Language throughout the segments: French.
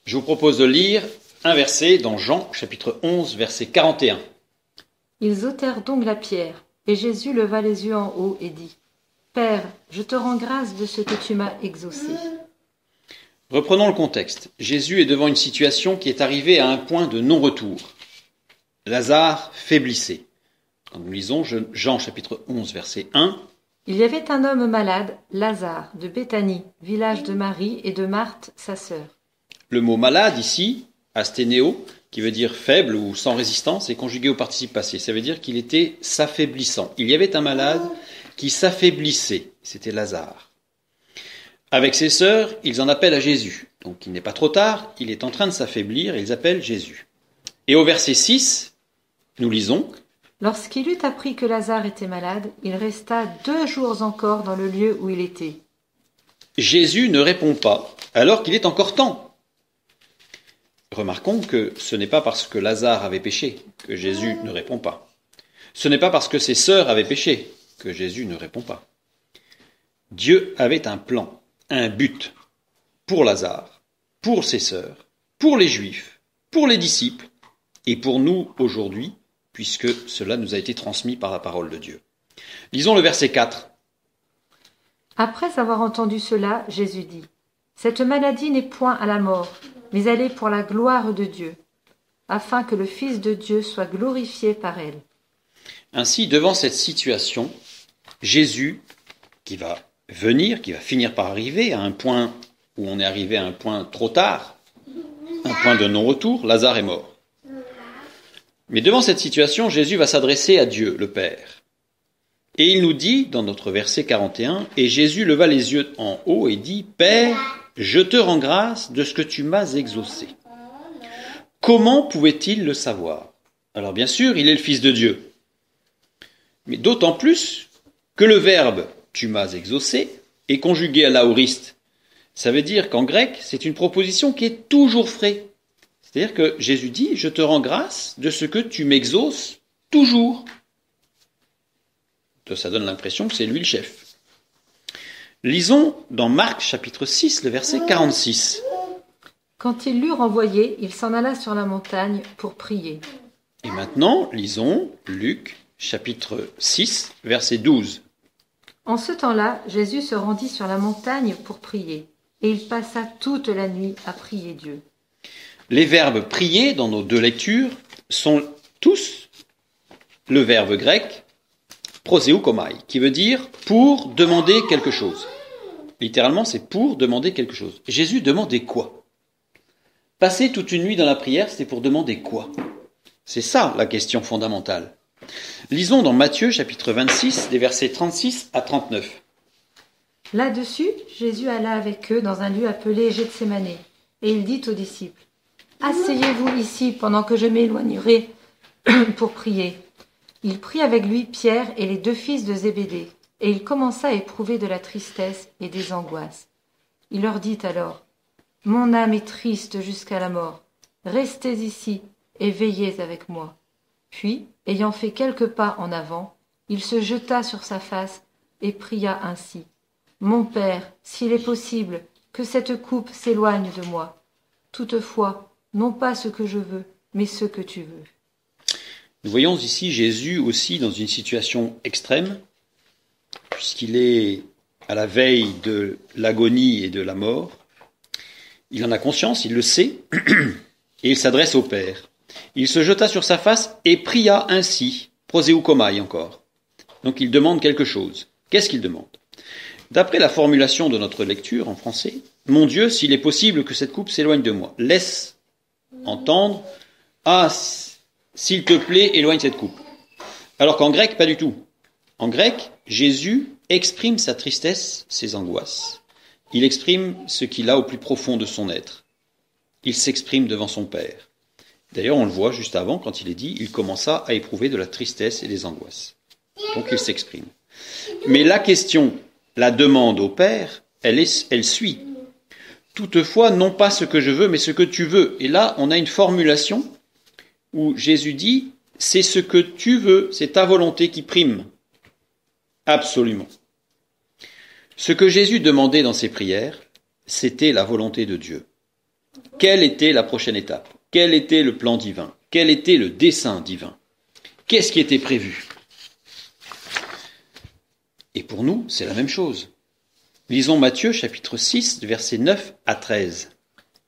Je vous propose de lire un verset dans Jean, chapitre 11, verset 41. Ils ôtèrent donc la pierre, et Jésus leva les yeux en haut et dit : Père, je te rends grâce de ce que tu m'as exaucé. Reprenons le contexte. Jésus est devant une situation qui est arrivée à un point de non-retour. Lazare faiblissait. Quand nous lisons Jean, chapitre 11, verset 1, Il y avait un homme malade, Lazare, de Béthanie, village de Marie et de Marthe, sa sœur. le mot malade ici, asténéo, qui veut dire faible ou sans résistance, est conjugué au participe passé. Ça veut dire qu'il était s'affaiblissant. Il y avait un malade qui s'affaiblissait. C'était Lazare. Avec ses sœurs, ils en appellent à Jésus. Donc il n'est pas trop tard, il est en train de s'affaiblir et ils appellent Jésus. Et au verset 6, nous lisons : Lorsqu'il eut appris que Lazare était malade, il resta 2 jours encore dans le lieu où il était. Jésus ne répond pas alors qu'il est encore temps. Remarquons que ce n'est pas parce que Lazare avait péché que Jésus ne répond pas. Ce n'est pas parce que ses sœurs avaient péché que Jésus ne répond pas. Dieu avait un plan, un but pour Lazare, pour ses sœurs, pour les Juifs, pour les disciples et pour nous aujourd'hui, puisque cela nous a été transmis par la parole de Dieu. Lisons le verset 4. Après avoir entendu cela, Jésus dit : Cette maladie n'est point à la mort, mais elle est pour la gloire de Dieu, afin que le Fils de Dieu soit glorifié par elle. Ainsi, devant cette situation, Jésus, qui va finir par arriver à un point où on est arrivé à un point trop tard, un point de non-retour, Lazare est mort. Mais devant cette situation, Jésus va s'adresser à Dieu, le Père. Et il nous dit, dans notre verset 41, « Et Jésus leva les yeux en haut et dit : Père, je te rends grâce de ce que tu m'as exaucé. » Comment pouvait-il le savoir ? Alors bien sûr, il est le Fils de Dieu. Mais d'autant plus que le verbe « tu m'as exaucé » est conjugué à l'aoriste. Ça veut dire qu'en grec, c'est une proposition qui est toujours vraie. C'est-à-dire que Jésus dit « Je te rends grâce de ce que tu m'exauces toujours ». Ça donne l'impression que c'est lui le chef. Lisons dans Marc chapitre 6, le verset 46. Quand il l'eut renvoyé, il s'en alla sur la montagne pour prier. Et maintenant, lisons Luc chapitre 6, verset 12. En ce temps-là, Jésus se rendit sur la montagne pour prier, et il passa toute la nuit à prier Dieu. Les verbes prier dans nos 2 lectures sont tous le verbe grec proseukomai, qui veut dire pour demander quelque chose. Littéralement, c'est pour demander quelque chose. Jésus demandait quoi ? Passer toute une nuit dans la prière, c'était pour demander quoi ? C'est ça la question fondamentale. Lisons dans Matthieu chapitre 26, des versets 36 à 39. Là-dessus, Jésus alla avec eux dans un lieu appelé Gethsémané, et il dit aux disciples : Asseyez-vous ici pendant que je m'éloignerai pour prier. Il prit avec lui Pierre et les 2 fils de Zébédée, et il commença à éprouver de la tristesse et des angoisses. Il leur dit alors : Mon âme est triste jusqu'à la mort. Restez ici et veillez avec moi. Puis, ayant fait quelques pas en avant, il se jeta sur sa face et pria ainsi : Mon Père, s'il est possible, que cette coupe s'éloigne de moi. Toutefois, non pas ce que je veux, mais ce que tu veux. Nous voyons ici Jésus aussi dans une situation extrême, puisqu'il est à la veille de l'agonie et de la mort. Il en a conscience, il le sait, et il s'adresse au Père. Il se jeta sur sa face et pria ainsi, proseukomai encore. Donc il demande quelque chose. Qu'est-ce qu'il demande ? D'après la formulation de notre lecture en français, « Mon Dieu, s'il est possible que cette coupe s'éloigne de moi, laisse entendre « Ah, s'il te plaît, éloigne cette coupe ». Alors qu'en grec, pas du tout. En grec, Jésus exprime sa tristesse, ses angoisses. Il exprime ce qu'il a au plus profond de son être. Il s'exprime devant son Père. D'ailleurs, on le voit juste avant, quand il est dit, il commença à éprouver de la tristesse et des angoisses. Donc il s'exprime. Mais la question, la demande au Père, elle suit. Toutefois, non pas ce que je veux, mais ce que tu veux. Et là, on a une formulation où Jésus dit, c'est ce que tu veux, c'est ta volonté qui prime. Absolument. Ce que Jésus demandait dans ses prières, c'était la volonté de Dieu. Quelle était la prochaine étape? Quel était le plan divin? Quel était le dessein divin? Qu'est-ce qui était prévu? Et pour nous, c'est la même chose. Lisons Matthieu chapitre 6, versets 9 à 13.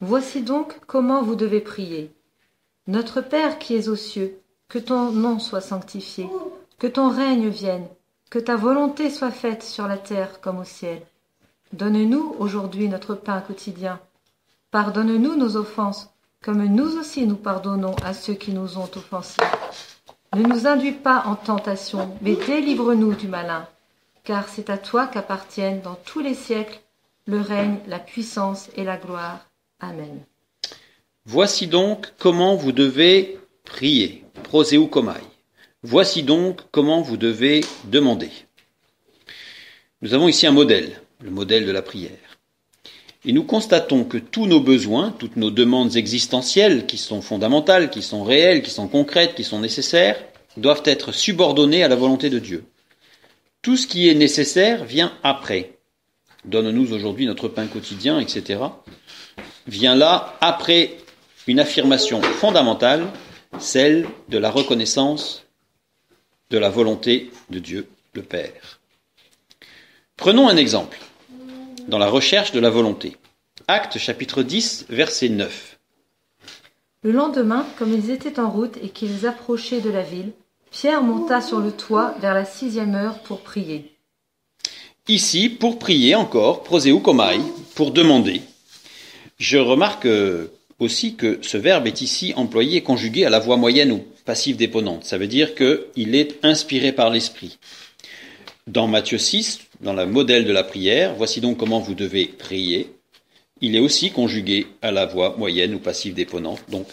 Voici donc comment vous devez prier. Notre Père qui es aux cieux, que ton nom soit sanctifié, que ton règne vienne, que ta volonté soit faite sur la terre comme au ciel. Donne-nous aujourd'hui notre pain quotidien. Pardonne-nous nos offenses, comme nous aussi nous pardonnons à ceux qui nous ont offensés. Ne nous induis pas en tentation, mais délivre-nous du malin. Car c'est à toi qu'appartiennent dans tous les siècles le règne, la puissance et la gloire. Amen. Voici donc comment vous devez prier. Proseukomai. Voici donc comment vous devez demander. Nous avons ici un modèle, le modèle de la prière. Et nous constatons que tous nos besoins, toutes nos demandes existentielles, qui sont fondamentales, qui sont réelles, qui sont concrètes, qui sont nécessaires, doivent être subordonnées à la volonté de Dieu. Tout ce qui est nécessaire vient après. Donne-nous aujourd'hui notre pain quotidien, etc. Vient là après une affirmation fondamentale, celle de la reconnaissance de la volonté de Dieu, le Père. Prenons un exemple dans la recherche de la volonté. Actes chapitre 10, verset 9. Le lendemain, comme ils étaient en route et qu'ils approchaient de la ville, Pierre monta sur le toit vers la 6e heure pour prier. Ici, pour prier encore, proseukomai, pour demander. Je remarque aussi que ce verbe est ici employé et conjugué à la voix moyenne ou passive déponente. Ça veut dire qu'il est inspiré par l'esprit. Dans Matthieu 6, dans le modèle de la prière, voici donc comment vous devez prier. Il est aussi conjugué à la voix moyenne ou passive déponente, donc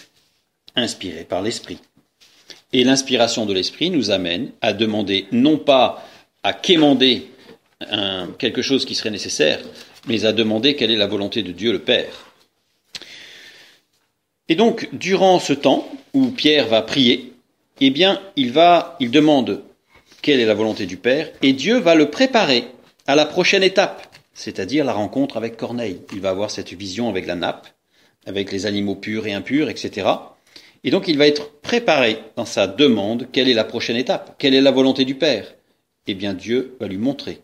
inspiré par l'esprit. Et l'inspiration de l'esprit nous amène à demander, non pas à quémander quelque chose qui serait nécessaire, mais à demander quelle est la volonté de Dieu le Père. Et donc, durant ce temps où Pierre va prier, eh bien, il demande quelle est la volonté du Père, et Dieu va le préparer à la prochaine étape, c'est-à-dire la rencontre avec Corneille. Il va avoir cette vision avec la nappe, avec les animaux purs et impurs, etc. Et donc, il va être préparé dans sa demande quelle est la prochaine étape, quelle est la volonté du Père. Eh bien, Dieu va lui montrer,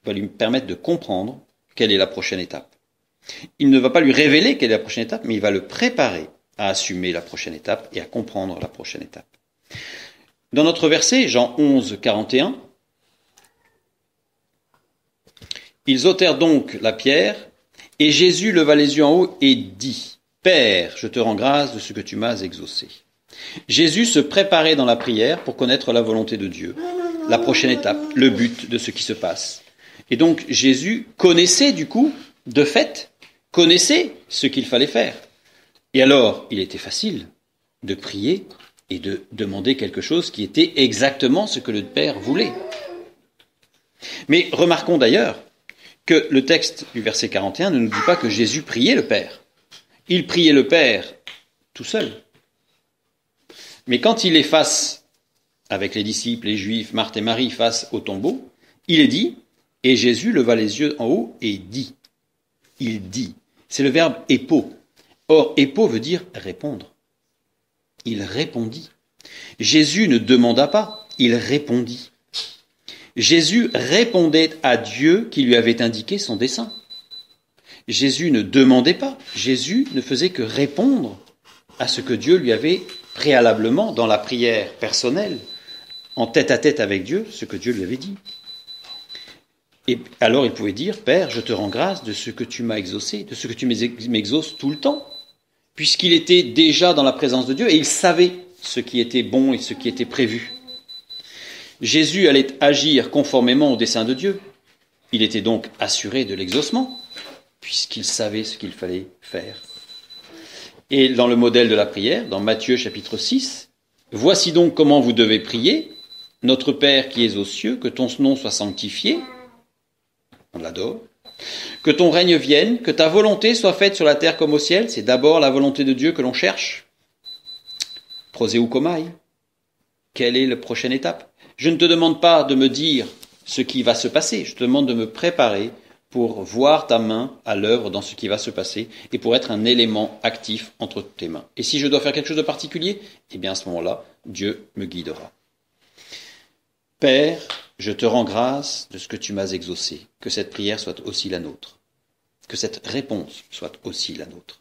va lui permettre de comprendre quelle est la prochaine étape. Il ne va pas lui révéler quelle est la prochaine étape, mais il va le préparer à assumer la prochaine étape et à comprendre la prochaine étape. Dans notre verset, Jean 11, 41, ils ôtèrent donc la pierre, et Jésus leva les yeux en haut et dit, « Père, je te rends grâce de ce que tu m'as exaucé. » Jésus se préparait dans la prière pour connaître la volonté de Dieu, la prochaine étape, le but de ce qui se passe. Et donc Jésus connaissait du coup, de fait, connaissait ce qu'il fallait faire. Et alors, il était facile de prier et de demander quelque chose qui était exactement ce que le Père voulait. Mais remarquons d'ailleurs que le texte du verset 41 ne nous dit pas que Jésus priait le Père. Il priait le Père tout seul. Mais quand il est face, avec les disciples, les Juifs, Marthe et Marie, face au tombeau, il est dit, et Jésus leva les yeux en haut et dit. Il dit. C'est le verbe épo. Or, épo veut dire répondre. Il répondit. Jésus ne demanda pas, il répondit. Jésus répondait à Dieu qui lui avait indiqué son dessein. Jésus ne demandait pas, Jésus ne faisait que répondre à ce que Dieu lui avait préalablement, dans la prière personnelle, en tête-à-tête avec Dieu, ce que Dieu lui avait dit. Et alors il pouvait dire, Père, je te rends grâce de ce que tu m'as exaucé, de ce que tu m'exauces tout le temps, puisqu'il était déjà dans la présence de Dieu et il savait ce qui était bon et ce qui était prévu. Jésus allait agir conformément au dessein de Dieu. Il était donc assuré de l'exaucement, puisqu'il savait ce qu'il fallait faire. Et dans le modèle de la prière, dans Matthieu chapitre 6, « Voici donc comment vous devez prier, notre Père qui es aux cieux, que ton nom soit sanctifié, on l'adore, que ton règne vienne, que ta volonté soit faite sur la terre comme au ciel, c'est d'abord la volonté de Dieu que l'on cherche. Proseukomai, quelle est la prochaine étape ? Je ne te demande pas de me dire ce qui va se passer, je te demande de me préparer pour voir ta main à l'œuvre dans ce qui va se passer et pour être un élément actif entre tes mains. Et si je dois faire quelque chose de particulier, eh bien à ce moment-là, Dieu me guidera. Père, je te rends grâce de ce que tu m'as exaucé, que cette prière soit aussi la nôtre, que cette réponse soit aussi la nôtre.